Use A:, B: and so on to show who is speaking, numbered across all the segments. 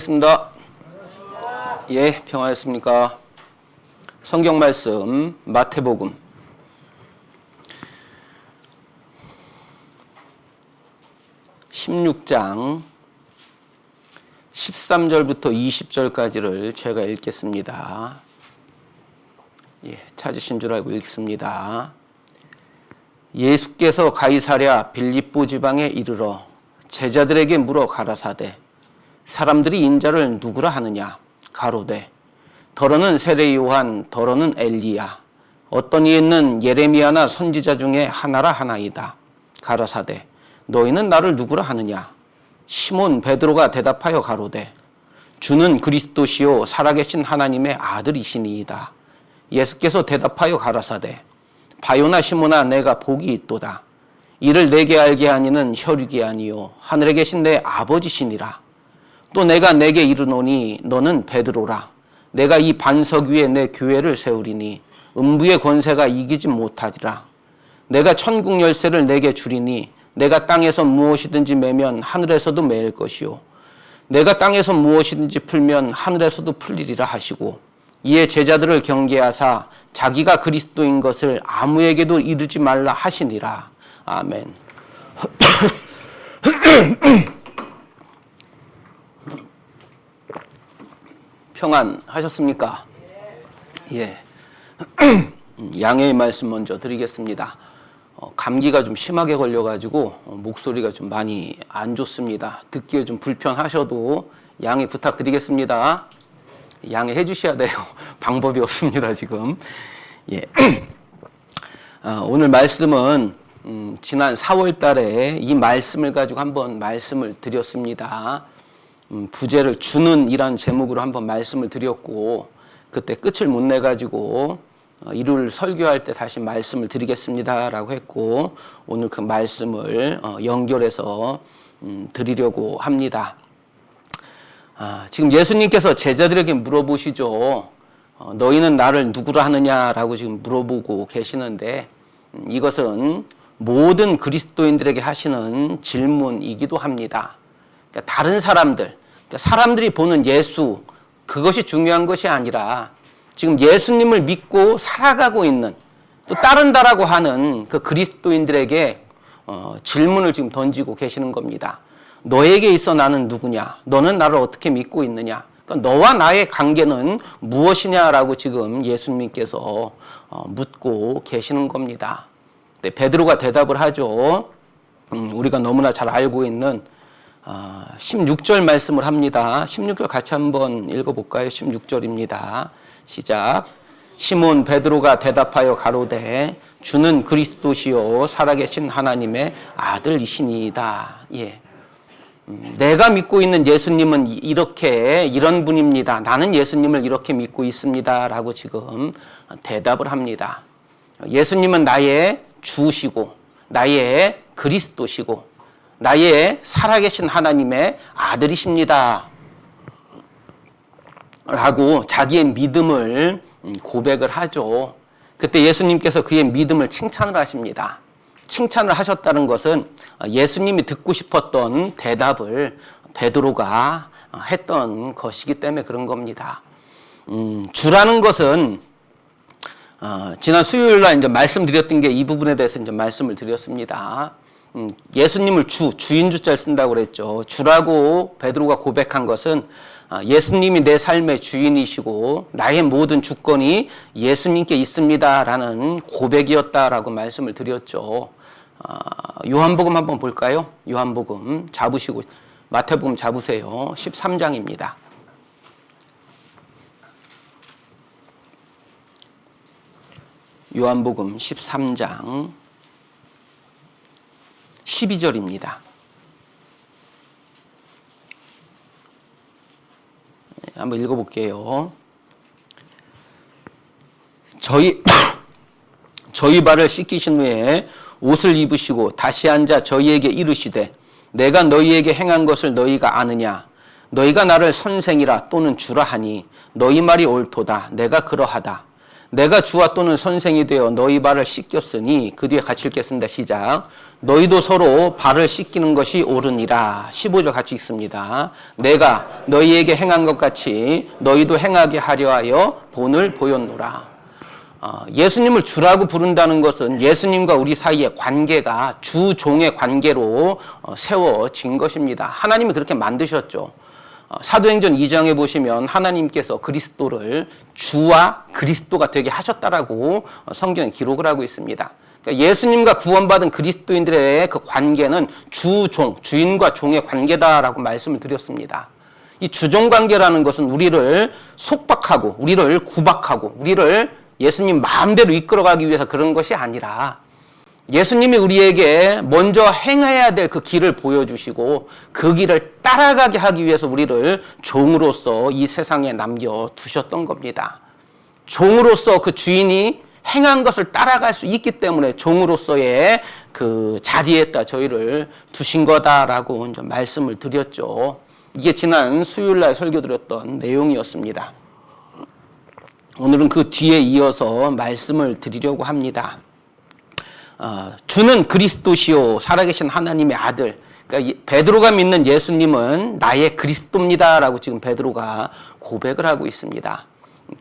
A: 습니다. 예, 평화였습니까? 성경 말씀 마태복음 16장 13절부터 20절까지를 제가 읽겠습니다. 예, 찾으신 줄 알고 읽습니다. 예수께서 가이사랴 빌립보 지방에 이르러 제자들에게 물어 가라사대 사람들이 인자를 누구라 하느냐? 가로되 더러는 세례 요한, 더러는 엘리야. 어떤 이에는 예레미야나 선지자 중에 하나라 하나이다. 가라사대 너희는 나를 누구라 하느냐? 시몬 베드로가 대답하여 가로되 주는 그리스도시요 살아계신 하나님의 아들이시니이다. 예수께서 대답하여 가라사대 바요나 시몬아 내가 복이 있도다. 이를 내게 알게 하니는 혈육이 아니요 하늘에 계신 내 아버지시니라. 또 내가 내게 이르노니 너는 베드로라. 내가 이 반석 위에 내 교회를 세우리니 음부의 권세가 이기지 못하리라. 내가 천국 열쇠를 내게 주리니 내가 땅에서 무엇이든지 매면 하늘에서도 매일 것이요 내가 땅에서 무엇이든지 풀면 하늘에서도 풀리리라 하시고 이에 제자들을 경계하사 자기가 그리스도인 것을 아무에게도 이르지 말라 하시니라. 아멘. 평안하셨습니까? 예. 양해의 말씀 먼저 드리겠습니다. 감기가 좀 심하게 걸려가지고 목소리가 좀 많이 안 좋습니다. 듣기에 좀 불편하셔도 양해 부탁드리겠습니다. 양해해 주셔야 돼요. 방법이 없습니다, 지금. 예. 오늘 말씀은 지난 4월 달에 이 말씀을 가지고 한번 말씀을 드렸습니다. 부제를 주는 이란 제목으로 한번 말씀을 드렸고 그때 끝을 못 내가지고 일요일 설교할 때 다시 말씀을 드리겠습니다라고 했고 오늘 그 말씀을 연결해서 드리려고 합니다. 지금 예수님께서 제자들에게 물어보시죠. 너희는 나를 누구라 하느냐라고 지금 물어보고 계시는데 이것은 모든 그리스도인들에게 하시는 질문이기도 합니다. 그러니까 다른 사람들이 보는 예수, 그것이 중요한 것이 아니라 지금 예수님을 믿고 살아가고 있는 또 따른다라고 하는 그 그리스도인들에게 질문을 지금 던지고 계시는 겁니다. 너에게 있어 나는 누구냐? 너는 나를 어떻게 믿고 있느냐? 그러니까 너와 나의 관계는 무엇이냐라고 지금 예수님께서 묻고 계시는 겁니다. 네, 베드로가 대답을 하죠. 우리가 너무나 잘 알고 있는 16절 말씀을 합니다. 16절 같이 한번 읽어볼까요? 16절입니다. 시작. 시몬 베드로가 대답하여 가로되 주는 그리스도시요 살아계신 하나님의 아들이시니이다. 예. 내가 믿고 있는 예수님은 이런 분입니다. 나는 예수님을 이렇게 믿고 있습니다. 라고 지금 대답을 합니다. 예수님은 나의 주시고 나의 그리스도시고 나의 살아계신 하나님의 아들이십니다. 라고 자기의 믿음을 고백을 하죠. 그때 예수님께서 그의 믿음을 칭찬을 하십니다. 칭찬을 하셨다는 것은 예수님이 듣고 싶었던 대답을 베드로가 했던 것이기 때문에 그런 겁니다. 주라는 것은 지난 수요일 날 이제 말씀드렸던 게 이 부분에 대해서 이제 말씀을 드렸습니다. 예수님을 주인주자를 쓴다고 그랬죠. 주라고 베드로가 고백한 것은 예수님이 내 삶의 주인이시고 나의 모든 주권이 예수님께 있습니다라는 고백이었다라고 말씀을 드렸죠. 요한복음 한번 볼까요? 요한복음 잡으시고 마태복음 잡으세요. 13장입니다. 요한복음 13장 12절입니다. 한번 읽어볼게요. 저희 발을 씻기신 후에 옷을 입으시고 다시 앉아 저희에게 이르시되 내가 너희에게 행한 것을 너희가 아느냐? 너희가 나를 선생이라 또는 주라 하니 너희 말이 옳도다. 내가 그러하다. 내가 주와 또는 선생이 되어 너희 발을 씻겼으니 그 뒤에 같이 읽겠습니다. 시작. 너희도 서로 발을 씻기는 것이 옳으니라. 15절 같이 읽습니다. 내가 너희에게 행한 것 같이 너희도 행하게 하려 하여 본을 보였노라. 예수님을 주라고 부른다는 것은 예수님과 우리 사이의 관계가 주 종의 관계로 세워진 것입니다. 하나님이 그렇게 만드셨죠. 사도행전 2장에 보시면 하나님께서 그리스도를 주와 그리스도가 되게 하셨다라고 성경에 기록을 하고 있습니다. 그러니까 예수님과 구원받은 그리스도인들의 그 관계는 주종, 주인과 종의 관계다라고 말씀을 드렸습니다. 이 주종 관계라는 것은 우리를 속박하고 우리를 구박하고 우리를 예수님 마음대로 이끌어가기 위해서 그런 것이 아니라 예수님이 우리에게 먼저 행해야 될 그 길을 보여주시고 그 길을 따라가게 하기 위해서 우리를 종으로서 이 세상에 남겨두셨던 겁니다. 종으로서 그 주인이 행한 것을 따라갈 수 있기 때문에 종으로서의 그 자리에다 저희를 두신 거다라고 이제 말씀을 드렸죠. 이게 지난 수요일날 설교 드렸던 내용이었습니다. 오늘은 그 뒤에 이어서 말씀을 드리려고 합니다. 주는 그리스도시요 살아계신 하나님의 아들. 그러니까 베드로가 믿는 예수님은 나의 그리스도입니다라고 지금 베드로가 고백을 하고 있습니다.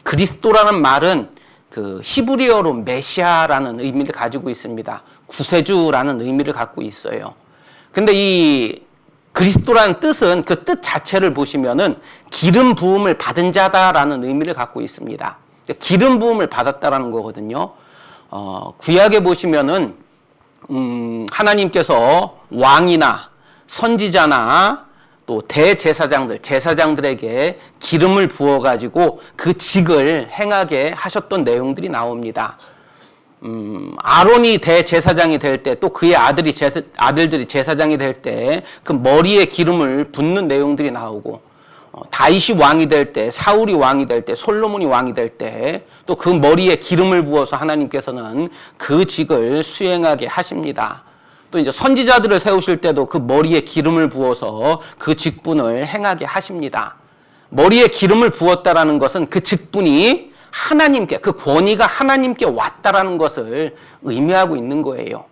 A: 그리스도라는 말은 그 히브리어로 메시아라는 의미를 가지고 있습니다. 구세주라는 의미를 갖고 있어요. 근데 이 그리스도라는 뜻은 그 뜻 자체를 보시면은 기름 부음을 받은 자다라는 의미를 갖고 있습니다. 기름 부음을 받았다라는 거거든요. 구약에 보시면은 하나님께서 왕이나 선지자나 또 대제사장들, 제사장들에게 기름을 부어가지고 그 직을 행하게 하셨던 내용들이 나옵니다. 아론이 대제사장이 될 때 또 그의 아들들이 제사장이 될 때 그 머리에 기름을 붓는 내용들이 나오고 다윗이 왕이 될 때, 사울이 왕이 될 때, 솔로몬이 왕이 될 때 또 그 머리에 기름을 부어서 하나님께서는 그 직을 수행하게 하십니다. 또 이제 선지자들을 세우실 때도 그 머리에 기름을 부어서 그 직분을 행하게 하십니다. 머리에 기름을 부었다라는 것은 그 직분이 하나님께, 그 권위가 하나님께 왔다라는 것을 의미하고 있는 거예요.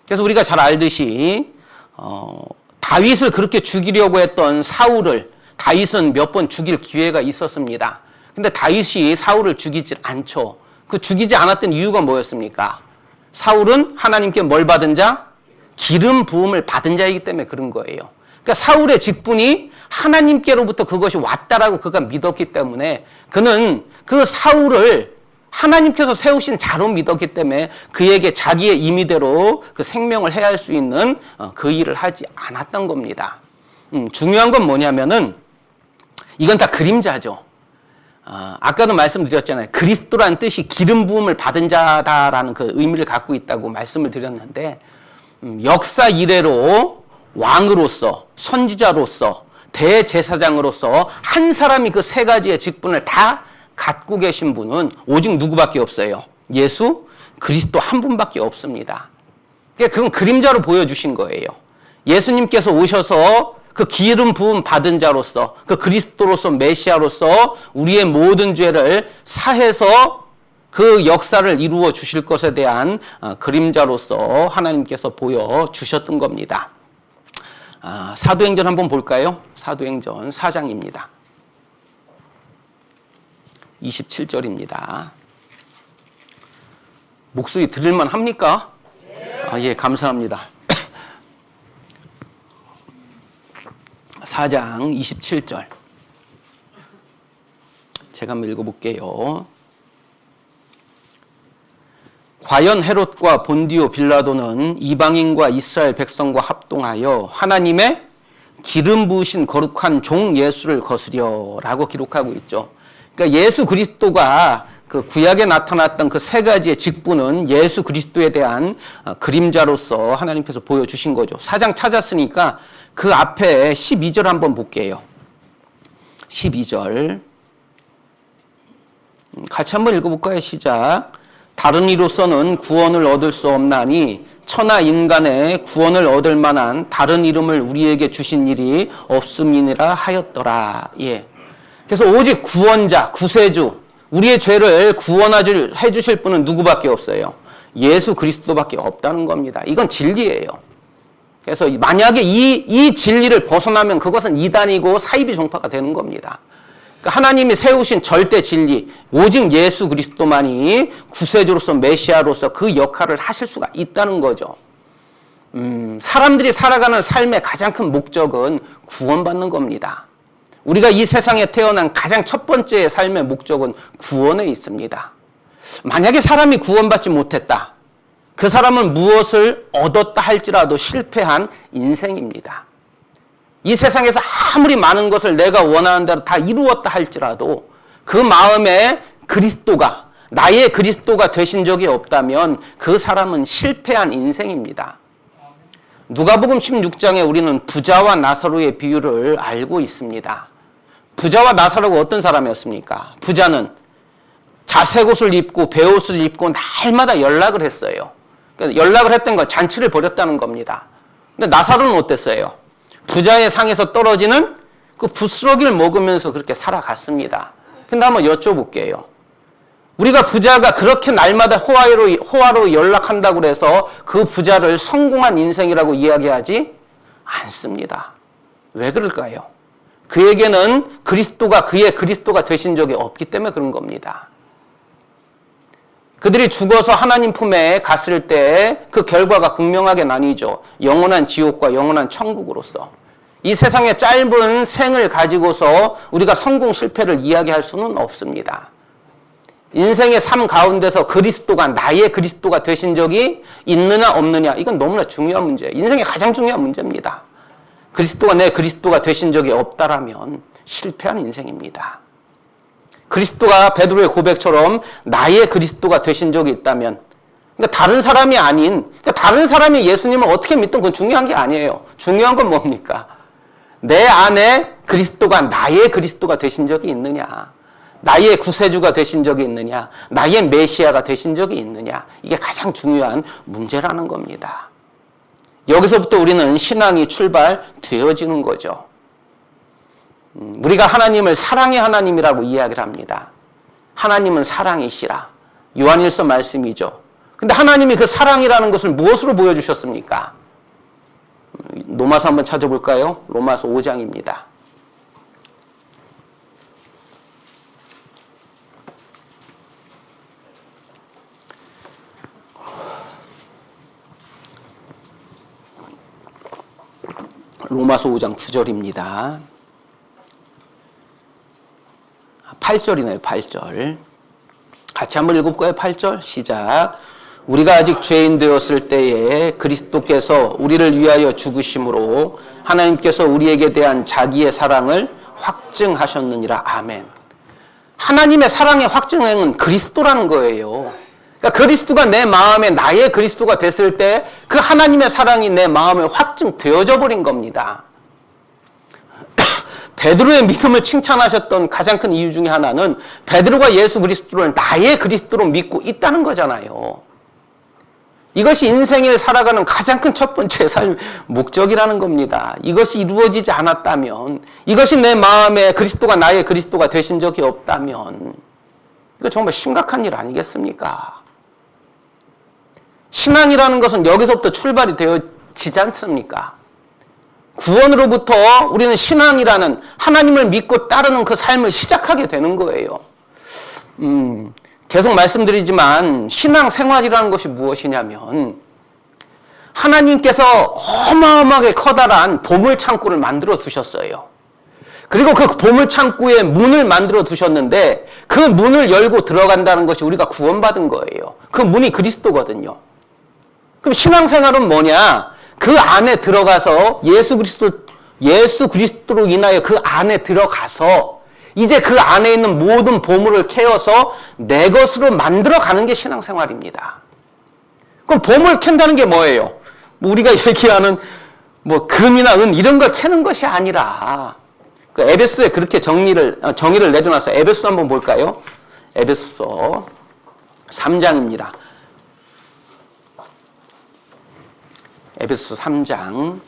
A: 그래서 우리가 잘 알듯이 다윗을 그렇게 죽이려고 했던 사울을 다윗은 몇 번 죽일 기회가 있었습니다. 근데 다윗이 사울을 죽이지 않죠. 그 죽이지 않았던 이유가 뭐였습니까? 사울은 하나님께 뭘 받은 자? 기름 부음을 받은 자이기 때문에 그런 거예요. 그러니까 사울의 직분이 하나님께로부터 그것이 왔다라고 그가 믿었기 때문에 그는 그 사울을 하나님께서 세우신 자로 믿었기 때문에 그에게 자기의 임의대로 그 생명을 해할 수 있는 그 일을 하지 않았던 겁니다. 중요한 건 뭐냐면은 이건 다 그림자죠. 아까도 말씀드렸잖아요. 그리스도라는 뜻이 기름 부음을 받은 자다라는 그 의미를 갖고 있다고 말씀을 드렸는데 역사 이래로 왕으로서 선지자로서 대제사장으로서 한 사람이 그 세 가지의 직분을 다 갖고 계신 분은 오직 누구밖에 없어요. 예수 그리스도 한 분밖에 없습니다. 그건 그림자로 보여주신 거예요. 예수님께서 오셔서 그 기름 부음 받은 자로서 그 그리스도로서 메시아로서 우리의 모든 죄를 사해서 그 역사를 이루어 주실 것에 대한 그림자로서 하나님께서 보여주셨던 겁니다. 사도행전 한번 볼까요? 사도행전 4장입니다. 27절입니다. 목소리 들을만 합니까? 예, 감사합니다. 4장 27절. 제가 한번 읽어볼게요. 과연 헤롯과 본디오 빌라도는 이방인과 이스라엘 백성과 합동하여 하나님의 기름 부으신 거룩한 종 예수를 거스려 라고 기록하고 있죠. 그러니까 예수 그리스도가 그 구약에 나타났던 그 세 가지의 직분은 예수 그리스도에 대한 그림자로서 하나님께서 보여주신 거죠. 4장 찾았으니까 그 앞에 12절 한번 볼게요. 12절 같이 한번 읽어볼까요? 시작. 다른 이로서는 구원을 얻을 수 없나니 천하 인간의 구원을 얻을 만한 다른 이름을 우리에게 주신 일이 없음이니라 하였더라. 예. 그래서 오직 구원자, 구세주, 우리의 죄를 구원해 주실 분은 누구밖에 없어요? 예수 그리스도밖에 없다는 겁니다. 이건 진리예요. 그래서 만약에 이 진리를 벗어나면 그것은 이단이고 사이비 종파가 되는 겁니다. 그러니까 하나님이 세우신 절대 진리, 오직 예수 그리스도만이 구세주로서 메시아로서 그 역할을 하실 수가 있다는 거죠. 사람들이 살아가는 삶의 가장 큰 목적은 구원받는 겁니다. 우리가 이 세상에 태어난 가장 첫 번째 삶의 목적은 구원에 있습니다. 만약에 사람이 구원받지 못했다. 그 사람은 무엇을 얻었다 할지라도 실패한 인생입니다. 이 세상에서 아무리 많은 것을 내가 원하는 대로 다 이루었다 할지라도 그 마음에 그리스도가, 나의 그리스도가 되신 적이 없다면 그 사람은 실패한 인생입니다. 누가복음 16장에 우리는 부자와 나사로의 비유를 알고 있습니다. 부자와 나사로가 어떤 사람이었습니까? 부자는 자색 옷을 입고 베옷을 입고 날마다 연락을 했어요. 그러니까 연락을 했던 건 잔치를 벌였다는 겁니다. 근데 나사로는 어땠어요? 부자의 상에서 떨어지는 그 부스러기를 먹으면서 그렇게 살아갔습니다. 근데 한번 여쭤볼게요. 우리가 부자가 그렇게 날마다 호화로 연락한다고 해서 그 부자를 성공한 인생이라고 이야기하지 않습니다. 왜 그럴까요? 그에게는 그리스도가 그의 그리스도가 되신 적이 없기 때문에 그런 겁니다. 그들이 죽어서 하나님 품에 갔을 때 그 결과가 극명하게 나뉘죠. 영원한 지옥과 영원한 천국으로서. 이 세상의 짧은 생을 가지고서 우리가 성공 실패를 이야기할 수는 없습니다. 인생의 삶 가운데서 그리스도가 나의 그리스도가 되신 적이 있느냐 없느냐, 이건 너무나 중요한 문제예요. 인생의 가장 중요한 문제입니다. 그리스도가 내 그리스도가 되신 적이 없다라면 실패한 인생입니다. 그리스도가 베드로의 고백처럼 나의 그리스도가 되신 적이 있다면, 그러니까 다른 사람이 아닌, 그러니까 다른 사람이 예수님을 어떻게 믿든 그건 중요한 게 아니에요. 중요한 건 뭡니까? 내 안에 그리스도가 나의 그리스도가 되신 적이 있느냐, 나의 구세주가 되신 적이 있느냐, 나의 메시아가 되신 적이 있느냐, 이게 가장 중요한 문제라는 겁니다. 여기서부터 우리는 신앙이 출발되어지는 거죠. 우리가 하나님을 사랑의 하나님이라고 이야기를 합니다. 하나님은 사랑이시라. 요한일서 말씀이죠. 근데 하나님이 그 사랑이라는 것을 무엇으로 보여주셨습니까? 로마서 한번 찾아볼까요? 로마서 5장입니다. 로마서 5장 9절입니다. 8절이네요. 8절. 같이 한번 읽어볼까요? 8절 시작. 우리가 아직 죄인 되었을 때에 그리스도께서 우리를 위하여 죽으심으로 하나님께서 우리에게 대한 자기의 사랑을 확증하셨느니라. 아멘. 하나님의 사랑의 확증은 그리스도라는 거예요. 그러니까 그리스도가 내 마음에 나의 그리스도가 됐을 때 그 하나님의 사랑이 내 마음에 확증되어져 버린 겁니다. 베드로의 믿음을 칭찬하셨던 가장 큰 이유 중에 하나는 베드로가 예수 그리스도를 나의 그리스도로 믿고 있다는 거잖아요. 이것이 인생을 살아가는 가장 큰 첫 번째 삶 목적이라는 겁니다. 이것이 이루어지지 않았다면, 이것이 내 마음에 그리스도가 나의 그리스도가 되신 적이 없다면 이거 정말 심각한 일 아니겠습니까? 신앙이라는 것은 여기서부터 출발이 되어지지 않습니까? 구원으로부터 우리는 신앙이라는 하나님을 믿고 따르는 그 삶을 시작하게 되는 거예요. 계속 말씀드리지만 신앙생활이라는 것이 무엇이냐면 하나님께서 어마어마하게 커다란 보물창고를 만들어 두셨어요. 그리고 그 보물창고에 문을 만들어 두셨는데 그 문을 열고 들어간다는 것이 우리가 구원받은 거예요. 그 문이 그리스도거든요. 그럼 신앙생활은 뭐냐? 그 안에 들어가서 예수 그리스도로 인하여 그 안에 들어가서 이제 그 안에 있는 모든 보물을 캐어서 내 것으로 만들어가는 게 신앙생활입니다. 그럼 보물 캔다는 게 뭐예요? 우리가 얘기하는 금이나 은 이런 걸 캐는 것이 아니라 그 에베소에 그렇게 정의를 내려놨어요. 에베소 한번 볼까요? 에베소서 3장입니다. 에베소 3장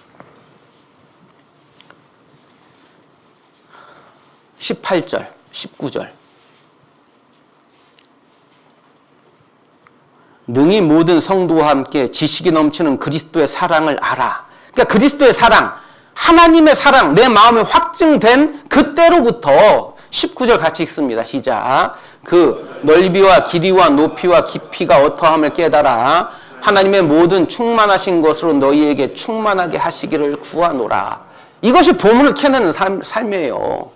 A: 18절, 19절. 능히 모든 성도와 함께 지식이 넘치는 그리스도의 사랑을 알아. 그러니까 그리스도의 사랑, 하나님의 사랑, 내 마음에 확증된 그때로부터 19절 같이 읽습니다. 시작. 그 넓이와 길이와 높이와 깊이가 어떠함을 깨달아 하나님의 모든 충만하신 것으로 너희에게 충만하게 하시기를 구하노라. 이것이 보물을 캐내는 삶이에요.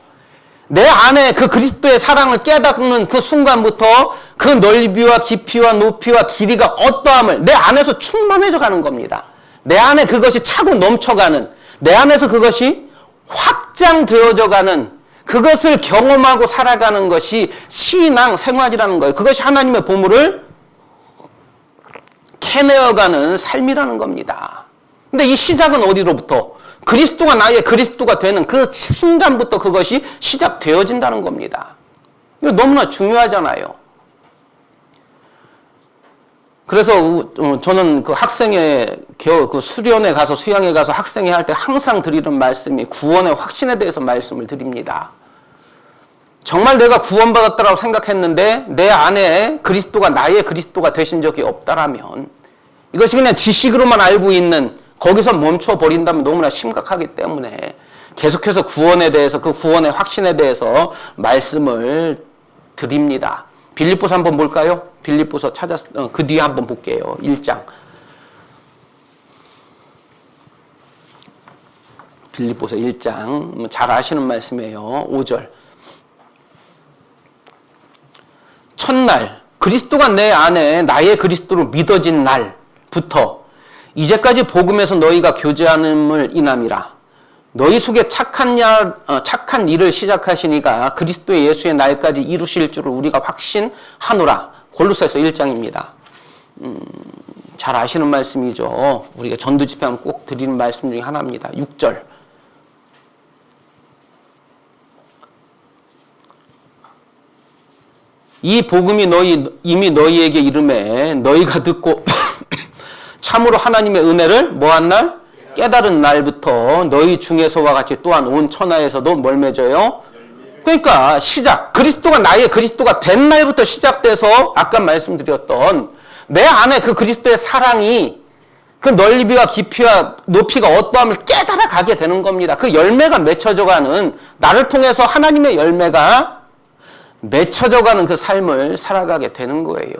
A: 내 안에 그 그리스도의 사랑을 깨닫는 그 순간부터 그 넓이와 깊이와 높이와 길이가 어떠함을 내 안에서 충만해져 가는 겁니다. 내 안에 그것이 차고 넘쳐가는, 내 안에서 그것이 확장되어져 가는, 그것을 경험하고 살아가는 것이 신앙 생활이라는 거예요. 그것이 하나님의 보물을 캐내어가는 삶이라는 겁니다. 근데 이 시작은 어디로부터? 그리스도가 나의 그리스도가 되는 그 순간부터 그것이 시작되어진다는 겁니다. 이거 너무나 중요하잖아요. 그래서 저는 그 학생회 그 수련회 가서 수양회 가서 학생회 할 때 항상 드리는 말씀이 구원의 확신에 대해서 말씀을 드립니다. 정말 내가 구원받았다고 생각했는데 내 안에 그리스도가 나의 그리스도가 되신 적이 없다라면 이것이 그냥 지식으로만 알고 있는 거기서 멈춰버린다면 너무나 심각하기 때문에 계속해서 구원에 대해서 그 구원의 확신에 대해서 말씀을 드립니다. 빌립보서 한번 볼까요? 빌립보서 그 뒤에 한번 볼게요. 1장. 빌립보서 1장. 잘 아시는 말씀이에요. 5절. 첫날 그리스도가 내 안에 나의 그리스도로 믿어진 날부터 이제까지 복음에서 너희가 교제하는을 인함이라. 너희 속에 착한 일을 시작하시니가 그리스도의 예수의 날까지 이루실 줄을 우리가 확신하노라. 골로새서 1장입니다. 잘 아시는 말씀이죠. 우리가 전도 집회하면 꼭 드리는 말씀 중에 하나입니다. 6절. 이 복음이 이미 너희에게 이름에 너희가 듣고 참으로 하나님의 은혜를 뭐한 날? 깨달은 날부터 너희 중에서와 같이 또한 온 천하에서도 뭘 맺어요? 그러니까 시작. 그리스도가 나의 그리스도가 된 날부터 시작돼서 아까 말씀드렸던 내 안에 그 그리스도의 사랑이 그 넓이와 깊이와 높이가 어떠함을 깨달아 가게 되는 겁니다. 그 열매가 맺혀져가는, 나를 통해서 하나님의 열매가 맺혀져가는 그 삶을 살아가게 되는 거예요.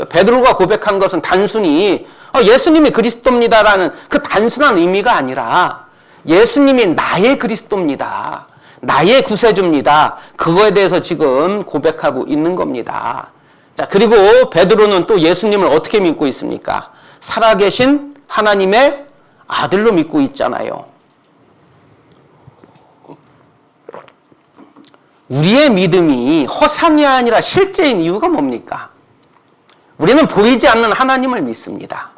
A: 베드로가 고백한 것은 단순히 예수님이 그리스도입니다라는 그 단순한 의미가 아니라 예수님이 나의 그리스도입니다. 나의 구세주입니다. 그거에 대해서 지금 고백하고 있는 겁니다. 자, 그리고 베드로는 또 예수님을 어떻게 믿고 있습니까? 살아계신 하나님의 아들로 믿고 있잖아요. 우리의 믿음이 허상이 아니라 실제인 이유가 뭡니까? 우리는 보이지 않는 하나님을 믿습니다.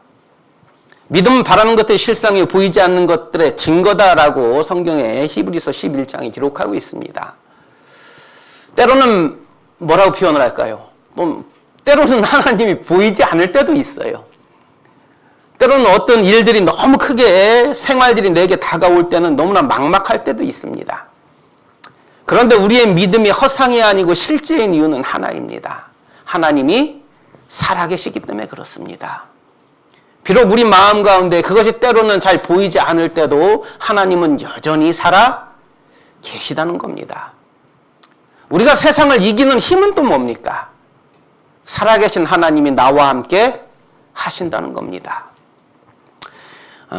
A: 믿음은 바라는 것들이 실상이 보이지 않는 것들의 증거다라고 성경에 히브리서 11장이 기록하고 있습니다. 때로는 뭐라고 표현을 할까요? 때로는 하나님이 보이지 않을 때도 있어요. 때로는 어떤 일들이 너무 크게 생활들이 내게 다가올 때는 너무나 막막할 때도 있습니다. 그런데 우리의 믿음이 허상이 아니고 실제인 이유는 하나입니다. 하나님이 살아계시기 때문에 그렇습니다. 비록 우리 마음 가운데 그것이 때로는 잘 보이지 않을 때도 하나님은 여전히 살아 계시다는 겁니다. 우리가 세상을 이기는 힘은 또 뭡니까? 살아계신 하나님이 나와 함께 하신다는 겁니다.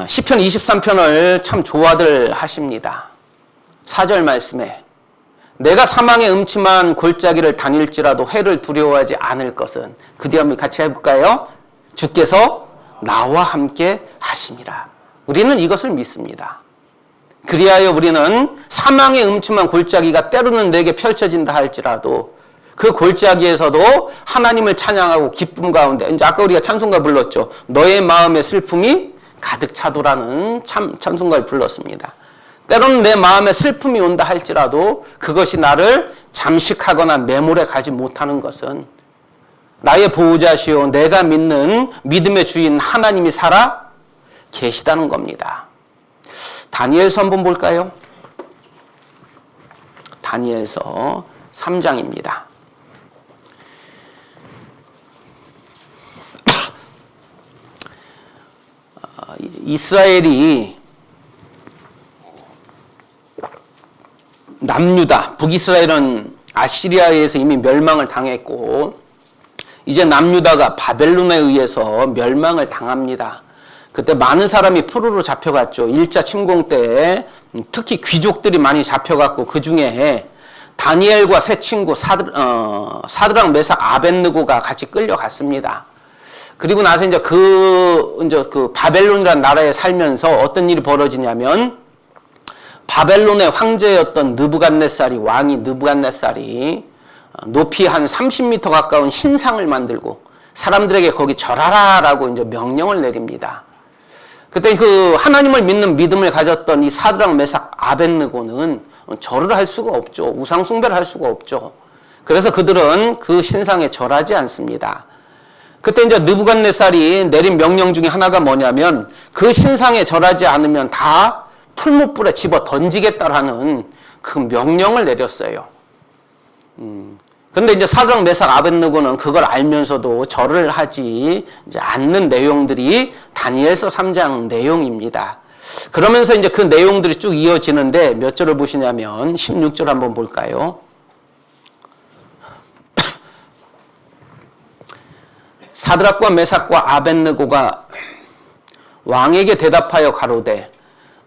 A: 시편 23편을 참 좋아들 하십니다. 4절 말씀에 내가 사망의 음침한 골짜기를 다닐지라도 해를 두려워하지 않을 것은, 그 뒤에 한번 같이 해볼까요? 주께서 나와 함께 하심이라. 우리는 이것을 믿습니다. 그리하여 우리는 사망의 음침한 골짜기가 때로는 내게 펼쳐진다 할지라도 그 골짜기에서도 하나님을 찬양하고 기쁨 가운데, 이제 아까 우리가 찬송가 불렀죠. 너의 마음에 슬픔이 가득 차도라는 찬송가를 불렀습니다. 때로는 내 마음에 슬픔이 온다 할지라도 그것이 나를 잠식하거나 매몰해 가지 못하는 것은 나의 보호자시오 내가 믿는 믿음의 주인 하나님이 살아 계시다는 겁니다. 다니엘서 한번 볼까요? 다니엘서 3장입니다. 이스라엘이 남유다, 북이스라엘은 아시리아에 의해서 이미 멸망을 당했고 이제 남유다가 바벨론에 의해서 멸망을 당합니다. 그때 많은 사람이 포로로 잡혀갔죠. 1차 침공 때 특히 귀족들이 많이 잡혀갔고 그 중에 다니엘과 세 친구 사드락, 메삭, 아벳느고가 같이 끌려갔습니다. 그리고 나서 이제 그 바벨론이라는 나라에 살면서 어떤 일이 벌어지냐면 바벨론의 황제였던 왕이 느부갓네살이 높이 한 30m 가까운 신상을 만들고 사람들에게 거기 절하라라고 이제 명령을 내립니다. 그때 그 하나님을 믿는 믿음을 가졌던 이 사드락, 메삭, 아벳느고는 절을 할 수가 없죠. 우상 숭배를 할 수가 없죠. 그래서 그들은 그 신상에 절하지 않습니다. 그때 이제 느부갓네살이 내린 명령 중에 하나가 뭐냐면 그 신상에 절하지 않으면 다 풀무불에 집어 던지겠다라는 그 명령을 내렸어요. 근데 이제 사드락, 메삭, 아벳느고는 그걸 알면서도 절을 하지 이제 않는 내용들이 다니엘서 3장 내용입니다. 그러면서 이제 그 내용들이 쭉 이어지는데 몇 절을 보시냐면 16절 한번 볼까요? 사드락과 메삭과 아벳느고가 왕에게 대답하여 가로되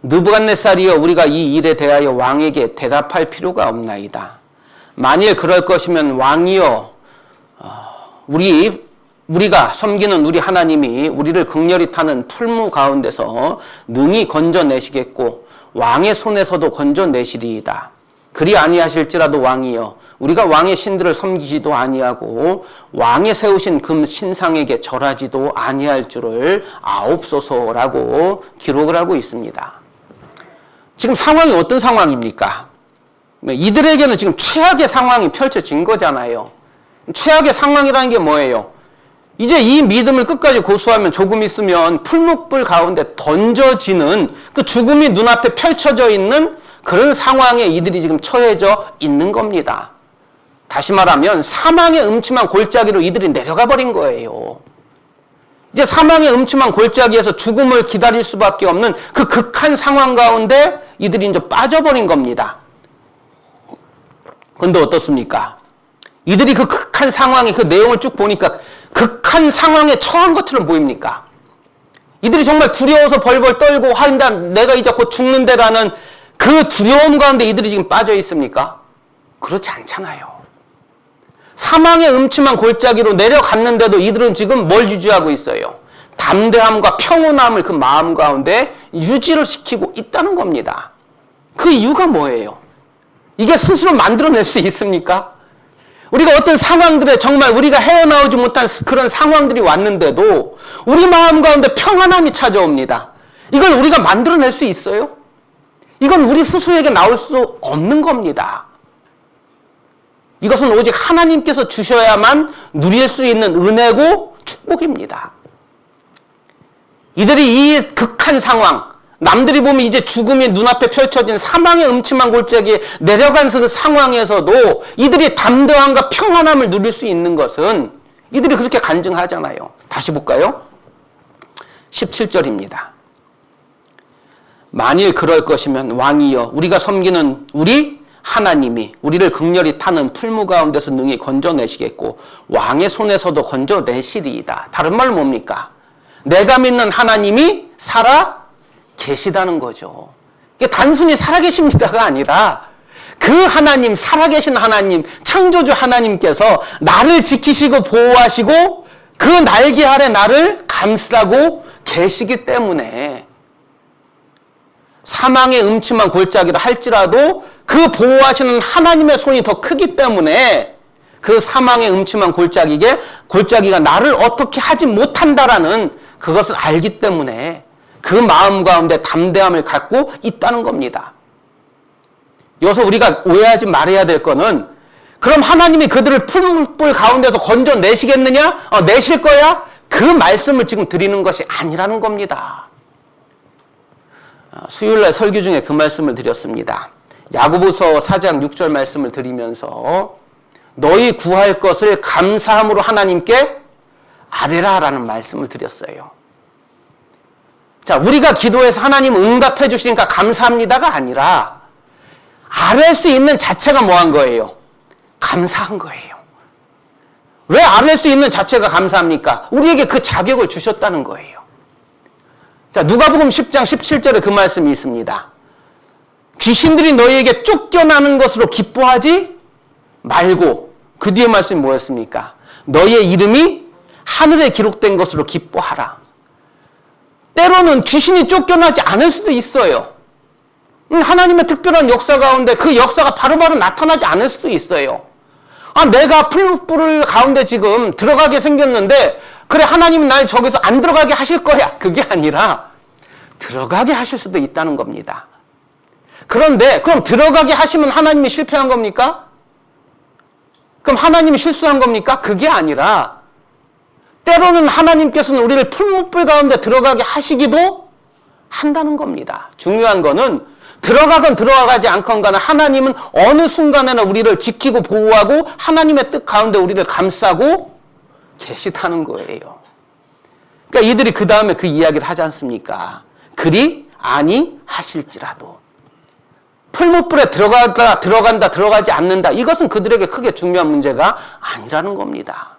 A: 느부갓네살이여 우리가 이 일에 대하여 왕에게 대답할 필요가 없나이다. 만일 그럴 것이면 왕이여 우리가 섬기는 우리 하나님이 우리를 극렬히 타는 풀무 가운데서 능히 건져내시겠고 왕의 손에서도 건져내시리이다. 그리 아니하실지라도 왕이여 우리가 왕의 신들을 섬기지도 아니하고 왕의 세우신 금 신상에게 절하지도 아니할 줄을 아옵소서라고 기록을 하고 있습니다. 지금 상황이 어떤 상황입니까? 이들에게는 지금 최악의 상황이 펼쳐진 거잖아요. 최악의 상황이라는 게 뭐예요? 이제 이 믿음을 끝까지 고수하면 조금 있으면 풀무불 가운데 던져지는 그 죽음이 눈앞에 펼쳐져 있는 그런 상황에 이들이 지금 처해져 있는 겁니다. 다시 말하면 사망의 음침한 골짜기로 이들이 내려가 버린 거예요. 이제 사망의 음침한 골짜기에서 죽음을 기다릴 수밖에 없는 그 극한 상황 가운데 이들이 이제 빠져버린 겁니다. 그런데 어떻습니까? 이들이 그 극한 상황의 그 내용을 쭉 보니까 극한 상황에 처한 것처럼 보입니까? 이들이 정말 두려워서 벌벌 떨고 한다 내가 이제 곧 죽는데라는 그 두려움 가운데 이들이 지금 빠져 있습니까? 그렇지 않잖아요. 사망의 음침한 골짜기로 내려갔는데도 이들은 지금 뭘 유지하고 있어요? 담대함과 평온함을 그 마음 가운데 유지를 시키고 있다는 겁니다. 그 이유가 뭐예요? 이게 스스로 만들어낼 수 있습니까? 우리가 어떤 상황들에 정말 우리가 헤어나오지 못한 그런 상황들이 왔는데도 우리 마음 가운데 평안함이 찾아옵니다. 이걸 우리가 만들어낼 수 있어요? 이건 우리 스스로에게 나올 수 없는 겁니다. 이것은 오직 하나님께서 주셔야만 누릴 수 있는 은혜고 축복입니다. 이들이 이 극한 상황, 남들이 보면 이제 죽음이 눈앞에 펼쳐진 사망의 음침한 골짜기에 내려간 그 상황에서도 이들이 담대함과 평안함을 누릴 수 있는 것은 이들이 그렇게 간증하잖아요. 다시 볼까요? 17절입니다. 만일 그럴 것이면 왕이여 우리가 섬기는 우리 하나님이 우리를 극렬히 타는 풀무 가운데서 능히 건져내시겠고 왕의 손에서도 건져내시리이다. 다른 말은 뭡니까? 내가 믿는 하나님이 살아 계시다는 거죠. 이게 단순히 살아계십니다가 아니라 그 하나님, 살아계신 하나님, 창조주 하나님께서 나를 지키시고 보호하시고 그 날개 아래 나를 감싸고 계시기 때문에 사망의 음침한 골짜기를 할지라도 그 보호하시는 하나님의 손이 더 크기 때문에 그 사망의 음침한 골짜기가 나를 어떻게 하지 못한다라는 그것을 알기 때문에 그 마음 가운데 담대함을 갖고 있다는 겁니다. 여기서 우리가 오해하지 말아야 될 거는 그럼 하나님이 그들을 풀무불 가운데서 건져내시겠느냐? 내실 거야? 그 말씀을 지금 드리는 것이 아니라는 겁니다. 수요일날 설교 중에 그 말씀을 드렸습니다. 야고보서 4장 6절 말씀을 드리면서 너희 구할 것을 감사함으로 하나님께 아뢰라라는 말씀을 드렸어요. 자, 자, 우리가 기도해서 하나님 응답해 주시니까 감사합니다가 아니라 RS 있는 자체가 뭐 한 거예요? 감사한 거예요. 왜 RS 있는 자체가 감사합니까? 우리에게 그 자격을 주셨다는 거예요. 자, 누가복음 10장 17절에 그 말씀이 있습니다. 귀신들이 너희에게 쫓겨나는 것으로 기뻐하지 말고, 그 뒤에 말씀이 뭐였습니까? 너희의 이름이 하늘에 기록된 것으로 기뻐하라. 때로는 귀신이 쫓겨나지 않을 수도 있어요. 하나님의 특별한 역사 가운데 그 역사가 바로바로 나타나지 않을 수도 있어요. 아, 내가 풀무불 가운데 지금 들어가게 생겼는데, 그래, 하나님은 날 저기서 안 들어가게 하실 거야. 그게 아니라 들어가게 하실 수도 있다는 겁니다. 그런데 그럼 들어가게 하시면 하나님이 실패한 겁니까? 그럼 하나님이 실수한 겁니까? 그게 아니라 때로는 하나님께서는 우리를 풀무불 가운데 들어가게 하시기도 한다는 겁니다. 중요한 거는 들어가건 들어가지 않건 간에 하나님은 어느 순간에나 우리를 지키고 보호하고 하나님의 뜻 가운데 우리를 감싸고 계시다는 거예요. 그러니까 이들이 그 다음에 그 이야기를 하지 않습니까? 그리 아니하실지라도. 풀무불에 들어간다, 들어가지 않는다. 이것은 그들에게 크게 중요한 문제가 아니라는 겁니다.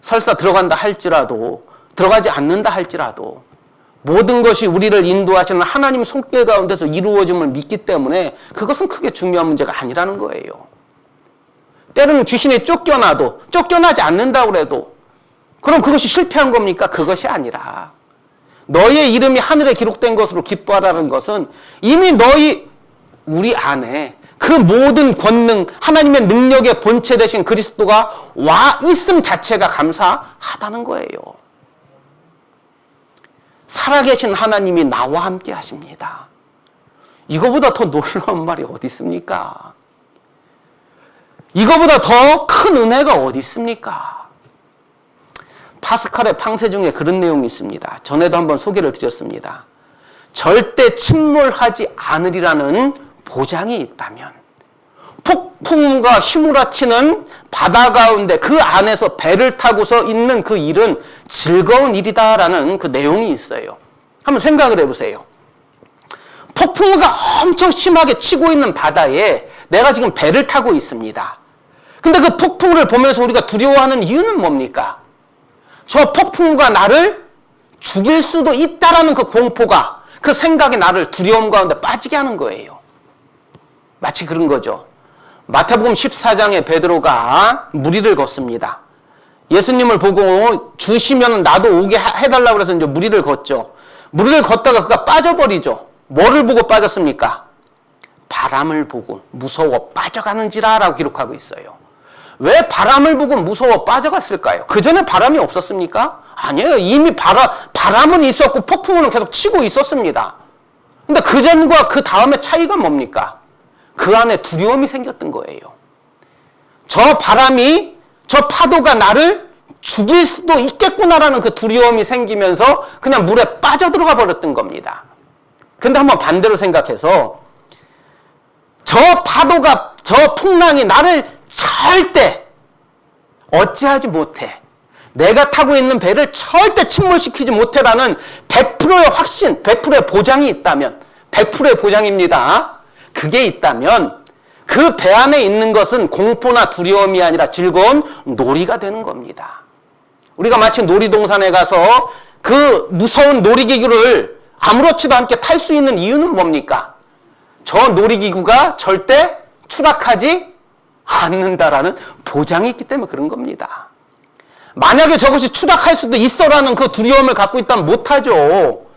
A: 설사 들어간다 할지라도, 들어가지 않는다 할지라도, 모든 것이 우리를 인도하시는 하나님 손길 가운데서 이루어짐을 믿기 때문에 그것은 크게 중요한 문제가 아니라는 거예요. 때로는 귀신이 쫓겨나지 않는다고 해도 그럼 그것이 실패한 겁니까? 그것이 아니라 너희의 이름이 하늘에 기록된 것으로 기뻐하라는 것은 이미 우리 안에 그 모든 권능, 하나님의 능력의 본체 되신 그리스도가 와 있음 자체가 감사하다는 거예요. 살아계신 하나님이 나와 함께 하십니다. 이거보다 더 놀라운 말이 어디 있습니까? 이거보다 더 큰 은혜가 어디 있습니까? 파스칼의 팡세 중에 그런 내용이 있습니다. 전에도 한번 소개를 드렸습니다. 절대 침몰하지 않으리라는 보장이 있다면 폭풍과 휘몰아치는 바다 가운데 그 안에서 배를 타고서 있는 그 일은 즐거운 일이다라는 그 내용이 있어요. 한번 생각을 해보세요. 폭풍우가 엄청 심하게 치고 있는 바다에 내가 지금 배를 타고 있습니다. 근데 그 폭풍우를 보면서 우리가 두려워하는 이유는 뭡니까? 저 폭풍우가 나를 죽일 수도 있다라는 그 공포가, 그 생각이 나를 두려움 가운데 빠지게 하는 거예요. 마치 그런 거죠. 마태복음 14장에 베드로가 무리를 걷습니다. 예수님을 보고 주시면 나도 오게 해달라고 해서 이제 무리를 걷죠. 무리를 걷다가 그가 빠져버리죠. 뭐를 보고 빠졌습니까? 바람을 보고 무서워 빠져가는지라라고 기록하고 있어요. 왜 바람을 보고 무서워 빠져갔을까요? 그 전에 바람이 없었습니까? 아니에요. 이미 바람은 있었고 폭풍은 계속 치고 있었습니다. 근데 그 전과 그 다음의 차이가 뭡니까? 그 안에 두려움이 생겼던 거예요. 저 바람이, 저 파도가 나를 죽일 수도 있겠구나라는 그 두려움이 생기면서 그냥 물에 빠져들어가 버렸던 겁니다. 근데 한번 반대로 생각해서 저 파도가, 저 풍랑이 나를 절대 어찌하지 못해, 내가 타고 있는 배를 절대 침몰시키지 못해라는 100%의 확신, 100%의 보장이 있다면, 100%의 보장입니다. 그게 있다면 그 배 안에 있는 것은 공포나 두려움이 아니라 즐거운 놀이가 되는 겁니다. 우리가 마치 놀이동산에 가서 그 무서운 놀이기구를 아무렇지도 않게 탈 수 있는 이유는 뭡니까? 저 놀이기구가 절대 추락하지 않는다라는 보장이 있기 때문에 그런 겁니다. 만약에 저것이 추락할 수도 있어라는 그 두려움을 갖고 있다면 못하죠.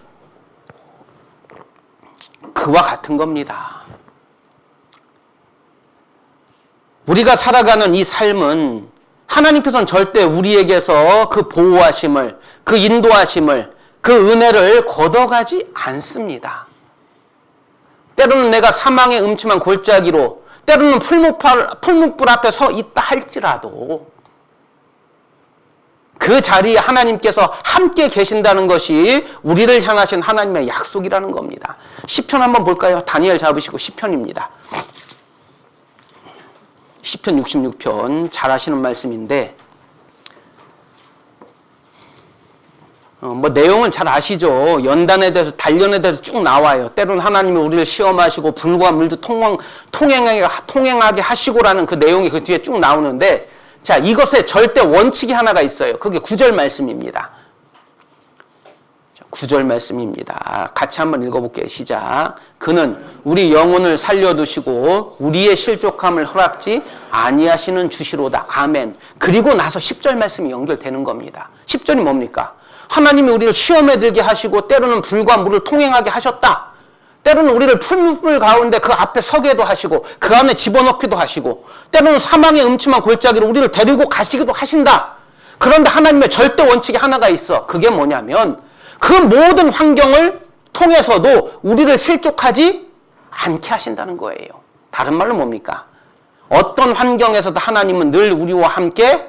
A: 그와 같은 겁니다. 우리가 살아가는 이 삶은 하나님께서는 절대 우리에게서 그 보호하심을, 그 인도하심을, 그 은혜를 걷어가지 않습니다. 때로는 내가 사망의 음침한 골짜기로, 때로는 풀무불 앞에 서 있다 할지라도 그 자리에 하나님께서 함께 계신다는 것이 우리를 향하신 하나님의 약속이라는 겁니다. 시편 한번 볼까요? 다니엘 잡으시고 시편입니다. 시편 66편 잘 아시는 말씀인데 뭐 내용은 잘 아시죠. 연단에 대해서 단련에 대해서 쭉 나와요. 때로는 하나님이 우리를 시험하시고 불과 물도 통행하게 하시고라는 그 내용이 그 뒤에 쭉 나오는데, 자, 이것의 절대 원칙이 하나가 있어요. 그게 9절 말씀입니다. 9절 말씀입니다. 같이 한번 읽어볼게요. 시작. 그는 우리 영혼을 살려두시고 우리의 실족함을 허락지 아니하시는 주시로다. 아멘. 그리고 나서 10절 말씀이 연결되는 겁니다. 10절이 뭡니까? 하나님이 우리를 시험에 들게 하시고 때로는 불과 물을 통행하게 하셨다. 때로는 우리를 풀물 가운데 그 앞에 서게도 하시고 그 안에 집어넣기도 하시고 때로는 사망의 음침한 골짜기로 우리를 데리고 가시기도 하신다. 그런데 하나님의 절대 원칙이 하나가 있어. 그게 뭐냐면 그 모든 환경을 통해서도 우리를 실족하지 않게 하신다는 거예요. 다른 말로 뭡니까? 어떤 환경에서도 하나님은 늘 우리와 함께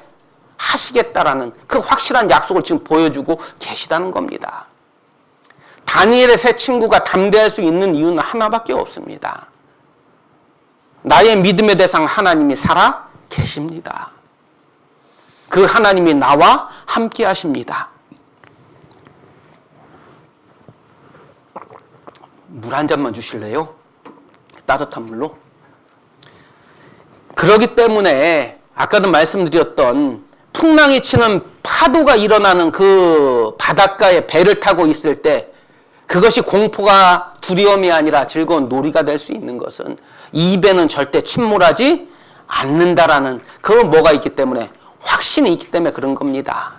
A: 하시겠다라는 그 확실한 약속을 지금 보여주고 계시다는 겁니다. 다니엘의 세 친구가 담대할 수 있는 이유는 하나밖에 없습니다. 나의 믿음의 대상 하나님이 살아 계십니다. 그 하나님이 나와 함께 하십니다. 물 한 잔만 주실래요? 따뜻한 물로. 그렇기 때문에 아까도 말씀드렸던 풍랑이 치는 파도가 일어나는 그 바닷가에 배를 타고 있을 때 그것이 공포가 두려움이 아니라 즐거운 놀이가 될 수 있는 것은 이 배는 절대 침몰하지 않는다라는 그 뭐가 있기 때문에 확신이 있기 때문에 그런 겁니다.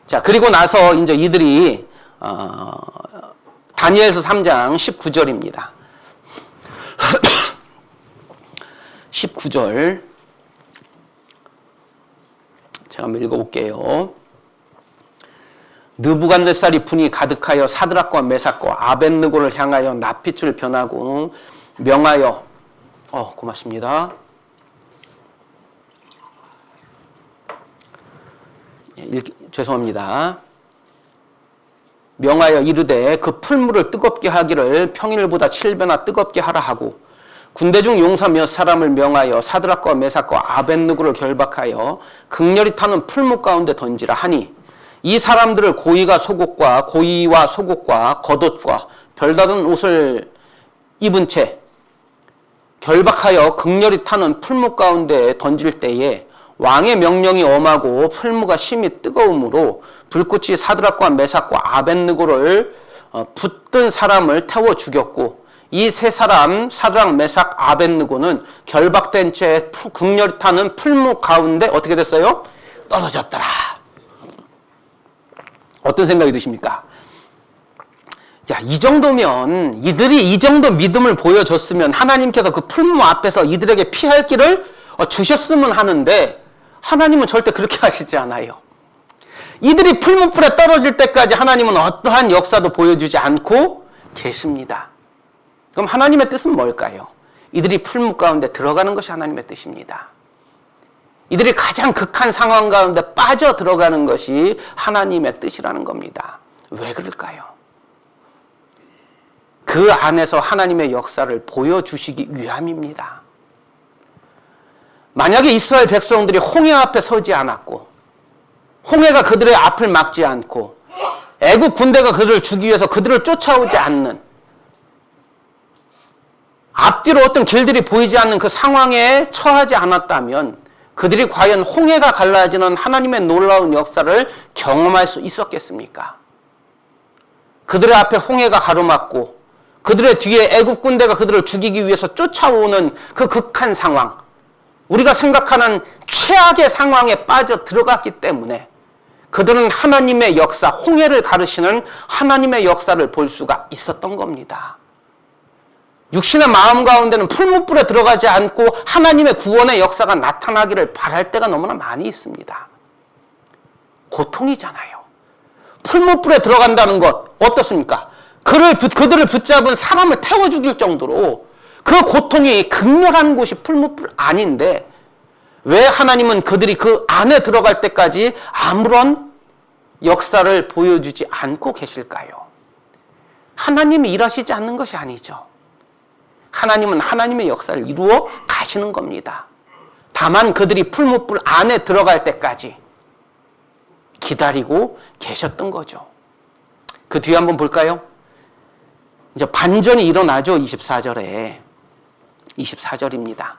A: 자, 그리고 나서 이제 이들이 다니엘서 3장 19절입니다. 19절 제가 한번 읽어볼게요. 느부갓네살이 분이 가득하여 사드락과 메삭과 아벳느고를 향하여 낯빛을 변하고 명하여 고맙습니다. 죄송합니다. 명하여 이르되 그 풀물을 뜨겁게 하기를 평일보다 7배나 뜨겁게 하라 하고 군대 중 용사 몇 사람을 명하여 사드락과 메삭과 아벳느고를 결박하여 극렬히 타는 풀물 가운데 던지라 하니 이 사람들을 고의와 속옷과 겉옷과 별다른 옷을 입은 채 결박하여 극렬히 타는 풀물 가운데 던질 때에 왕의 명령이 엄하고 풀무가 심히 뜨거우므로 불꽃이 사드락과 메삭과 아벳느고를 붙든 사람을 태워 죽였고 이 세 사람 사드락 메삭 아벳느고는 결박된 채 극렬히 타는 풀무 가운데 어떻게 됐어요? 떨어졌더라. 어떤 생각이 드십니까? 자, 이 정도면 이들이 이 정도 믿음을 보여줬으면 하나님께서 그 풀무 앞에서 이들에게 피할 길을 주셨으면 하는데 하나님은 절대 그렇게 하시지 않아요. 이들이 풀무불에 떨어질 때까지 하나님은 어떠한 역사도 보여주지 않고 계십니다. 그럼 하나님의 뜻은 뭘까요? 이들이 풀무 가운데 들어가는 것이 하나님의 뜻입니다. 이들이 가장 극한 상황 가운데 빠져 들어가는 것이 하나님의 뜻이라는 겁니다. 왜 그럴까요? 그 안에서 하나님의 역사를 보여주시기 위함입니다. 만약에 이스라엘 백성들이 홍해 앞에 서지 않았고 홍해가 그들의 앞을 막지 않고 애국 군대가 그들을 죽이기 위해서 그들을 쫓아오지 않는 앞뒤로 어떤 길들이 보이지 않는 그 상황에 처하지 않았다면 그들이 과연 홍해가 갈라지는 하나님의 놀라운 역사를 경험할 수 있었겠습니까? 그들의 앞에 홍해가 가로막고 그들의 뒤에 애국 군대가 그들을 죽이기 위해서 쫓아오는 그 극한 상황, 우리가 생각하는 최악의 상황에 빠져 들어갔기 때문에 그들은 하나님의 역사, 홍해를 가르시는 하나님의 역사를 볼 수가 있었던 겁니다. 육신의 마음 가운데는 풀무불에 들어가지 않고 하나님의 구원의 역사가 나타나기를 바랄 때가 너무나 많이 있습니다. 고통이잖아요. 풀무불에 들어간다는 것 어떻습니까? 그들을 붙잡은 사람을 태워 죽일 정도로 그 고통이 극렬한 곳이 풀무불 아닌데 왜 하나님은 그들이 그 안에 들어갈 때까지 아무런 역사를 보여주지 않고 계실까요? 하나님이 일하시지 않는 것이 아니죠. 하나님은 하나님의 역사를 이루어 가시는 겁니다. 다만 그들이 풀무불 안에 들어갈 때까지 기다리고 계셨던 거죠. 그 뒤에 한번 볼까요? 이제 반전이 일어나죠. 24절에. 24절입니다.